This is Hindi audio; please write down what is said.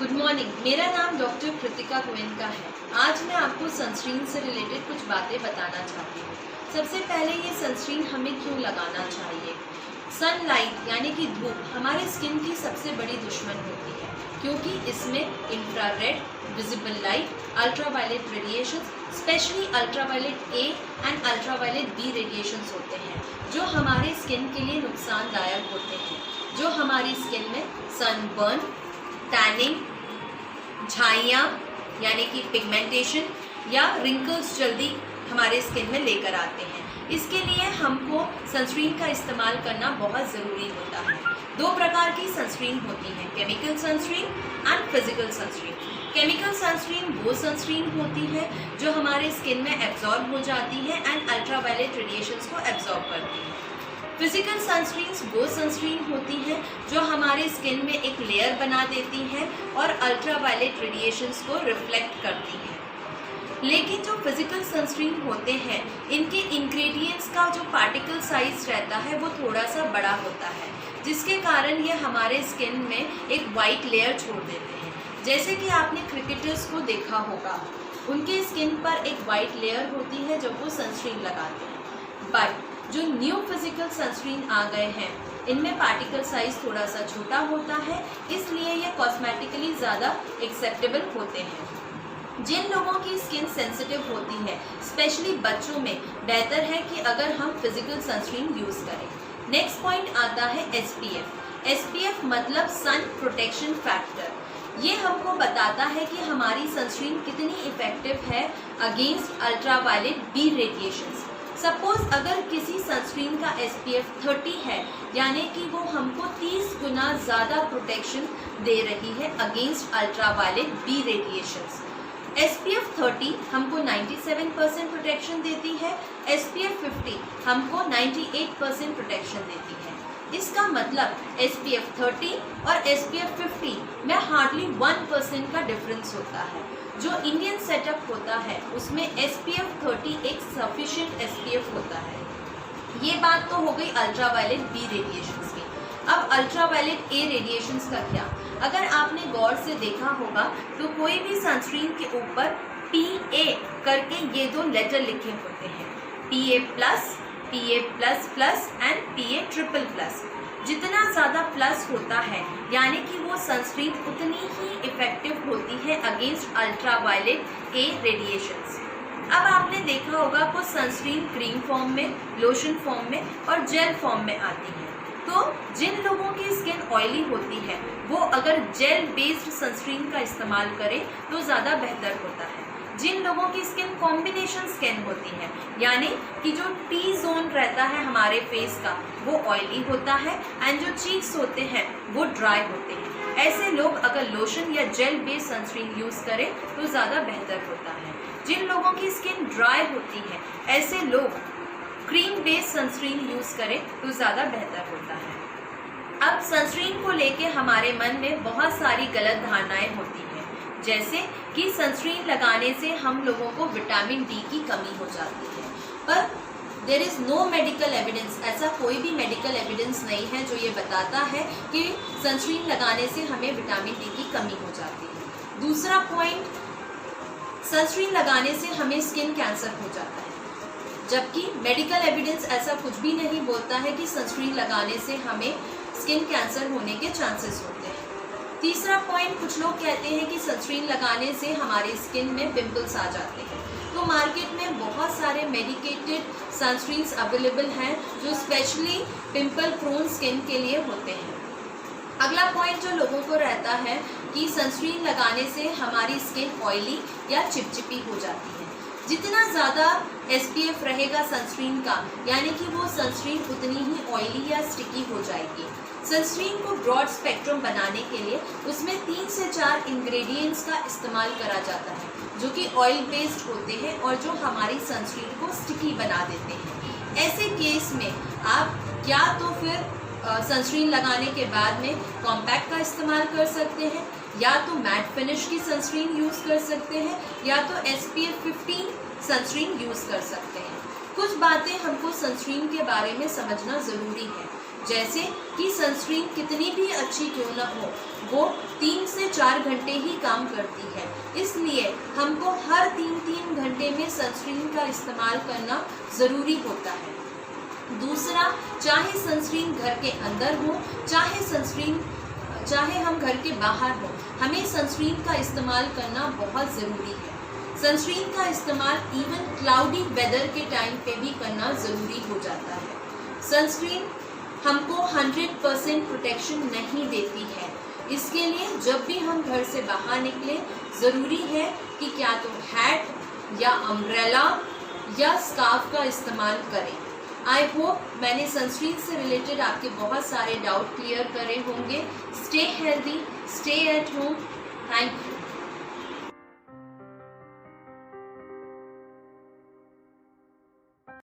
Good morning. मेरा नाम डॉक्टर कृतिका गोयनका है। आज मैं आपको सनस्क्रीन से रिलेटेड कुछ बातें बताना चाहती हूँ। सबसे पहले ये सनस्क्रीन हमें क्यों लगाना चाहिए। सनलाइट यानी कि धूप हमारे स्किन की सबसे बड़ी दुश्मन होती है, क्योंकि इसमें infrared, visible light, ultraviolet radiations, specially ultraviolet A and ultraviolet B radiations होते हैं, जो हमारे स्किन के लिए नुकसानदायक होते हैं, जो हमारी स्किन में सनबर्न, टैनिंग, झाइयाँ यानी कि पिगमेंटेशन या रिंकल्स जल्दी हमारे स्किन में लेकर आते हैं। इसके लिए हमको सनस्क्रीन का इस्तेमाल करना बहुत ज़रूरी होता है। दो प्रकार की सनस्क्रीन होती हैं, chemical sunscreen and physical sunscreen. Chemical sunscreen वो सनस्क्रीन होती है जो हमारे स्किन में एब्जॉर्ब हो जाती है एंड अल्ट्रावायलेट रेडिएशंस को एब्जॉर्ब करती है। फिजिकल सनस्क्रीन्स वो सनस्क्रीन होती हैं जो हमारे स्किन में एक लेयर बना देती हैं और अल्ट्रावायलेट रेडिएशंस को रिफ्लेक्ट करती हैं। लेकिन जो फिजिकल सनस्क्रीन होते हैं, इनके इंग्रेडिएंट्स का जो पार्टिकल साइज रहता है वो थोड़ा सा बड़ा होता है, जिसके कारण ये हमारे स्किन में एक वाइट लेयर छोड़ देते हैं। जैसे कि आपने क्रिकेटर्स को देखा होगा, उनके स्किन पर एक वाइट लेयर होती है जब वो सनस्क्रीन लगाते हैं। बट जो न्यू फिजिकल सनस्क्रीन आ गए हैं, इनमें पार्टिकल साइज थोड़ा सा छोटा होता है, इसलिए ये कॉस्मेटिकली ज़्यादा एक्सेप्टेबल होते हैं। जिन लोगों की स्किन सेंसिटिव होती है, स्पेशली बच्चों में, बेहतर है कि अगर हम फिजिकल सनस्क्रीन यूज़ करें। नेक्स्ट पॉइंट आता है SPF। SPF मतलब सन प्रोटेक्शन फैक्टर। ये हमको बताता है कि हमारी सनस्क्रीन कितनी इफेक्टिव है against ultraviolet B radiations. Suppose अगर किसी सनस्क्रीन का SPF 30 है, यानी कि वो हमको 30 गुना ज़्यादा प्रोटेक्शन दे रही है against ultraviolet B radiations. SPF 30 हमको 97% प्रोटेक्शन देती है, SPF 50 हमको 98% प्रोटेक्शन देती है। इसका मतलब SPF 30 और SPF 50 में हार्डली 1% का डिफरेंस होता है। जो इंडियन सेटअप होता है उसमें SPF 30 एक सफिशिएंट SPF होता है। ये बात तो हो गई अल्ट्रावायलेट बी रेडिएशंस की। अब अल्ट्रावायलेट ए रेडिएशंस का क्या। अगर आपने गौर से देखा होगा तो कोई भी सनस्क्रीन के ऊपर PA करके ये दो लेटर लिखे होते हैं, PA+, PA++ एंड PA++। जितना ज़्यादा प्लस होता है, यानी कि वो सनस्क्रीन उतनी ही इफ़ेक्टिव होती है अगेंस्ट अल्ट्रावायलेट ए रेडिएशंस। अब आपने देखा होगा कुछ सनस्क्रीन क्रीम फॉर्म में, लोशन फॉर्म में और जेल फॉर्म में आती है। तो जिन लोगों की स्किन ऑयली होती है, वो अगर जेल बेस्ड सनस्क्रीन का इस्तेमाल करें तो ज़्यादा बेहतर होता है। जिन लोगों की स्किन कॉम्बिनेशन स्किन होती है, यानी कि जो T जोन रहता है हमारे फेस का वो ऑयली होता है एंड जो चीक्स होते हैं वो ड्राई होते हैं, ऐसे लोग अगर लोशन या जेल बेस्ड सनस्क्रीन यूज़ करें तो ज़्यादा बेहतर होता है। जिन लोगों की स्किन ड्राई होती है, ऐसे लोग क्रीम बेस्ड सनस्क्रीन यूज़ करें तो ज़्यादा बेहतर होता है। अब सनस्क्रीन को लेके हमारे मन में बहुत सारी गलत धारणाएं होती हैं, जैसे कि सनस्क्रीन लगाने से हम लोगों को विटामिन D की कमी हो जाती है, पर there is no medical evidence. ऐसा कोई भी मेडिकल एविडेंस नहीं है जो ये बताता है कि सनस्क्रीन लगाने से हमें विटामिन D की कमी हो जाती है। दूसरा पॉइंट, सनस्क्रीन लगाने से हमें स्किन कैंसर हो जाता है, जबकि मेडिकल एविडेंस ऐसा कुछ भी नहीं बोलता है कि सनस्क्रीन लगाने से हमें स्किन कैंसर होने के चांसेस होते हैं। तीसरा पॉइंट, कुछ लोग कहते हैं कि सनस्क्रीन लगाने से हमारे स्किन में पिंपल्स आ जाते हैं। तो मार्केट में बहुत सारे मेडिकेटेड सनस्क्रीन्स अवेलेबल हैं जो स्पेशली पिंपल प्रोन स्किन के लिए होते हैं। अगला पॉइंट जो लोगों को रहता है कि सनस्क्रीन लगाने से हमारी स्किन ऑयली या चिपचिपी हो जाती है। जितना ज़्यादा SPF रहेगा सनस्क्रीन का, यानी कि वो सनस्क्रीन उतनी ही ऑयली या स्टिकी हो जाएगी। सनस्क्रीन को ब्रॉड स्पेक्ट्रम बनाने के लिए उसमें 3 से 4 इंग्रेडिएंट्स का इस्तेमाल करा जाता है, जो कि ऑयल बेस्ड होते हैं और जो हमारी सनस्क्रीन को स्टिकी बना देते हैं। ऐसे केस में आप या तो फिर सनस्क्रीन लगाने के बाद में कॉम्पैक्ट का इस्तेमाल कर सकते हैं, या तो मैट फिनिश की सनस्क्रीन यूज़ कर सकते हैं, या तो SPF 15 सनस्क्रीन यूज़ कर सकते हैं। कुछ बातें हमको सनस्क्रीन के बारे में समझना ज़रूरी है। जैसे कि सनस्क्रीन कितनी भी अच्छी क्यों न हो, वो 3 से 4 घंटे ही काम करती है। इसलिए हमको हर 3-3 घंटे में सनस्क्रीन का इस्तेमाल करना ज़रूरी होता है। दूसरा, चाहे सनस्क्रीन घर के अंदर हो, चाहे हम घर के बाहर हो, हमें सनस्क्रीन का इस्तेमाल करना बहुत ज़रूरी है। सनस्क्रीन का इस्तेमाल इवन क्लाउडी वेदर के टाइम पे भी करना ज़रूरी हो जाता है। सनस्क्रीन हमको 100% प्रोटेक्शन नहीं देती है। इसके लिए जब भी हम घर से बाहर निकलें, ज़रूरी है कि क्या तो हैट या अम्ब्रेला या स्कार्फ का इस्तेमाल करें। आई होप मैंने सनस्क्रीन से रिलेटेड आपके बहुत सारे डाउट क्लियर करे होंगे। Stay healthy, stay at home. Thank you.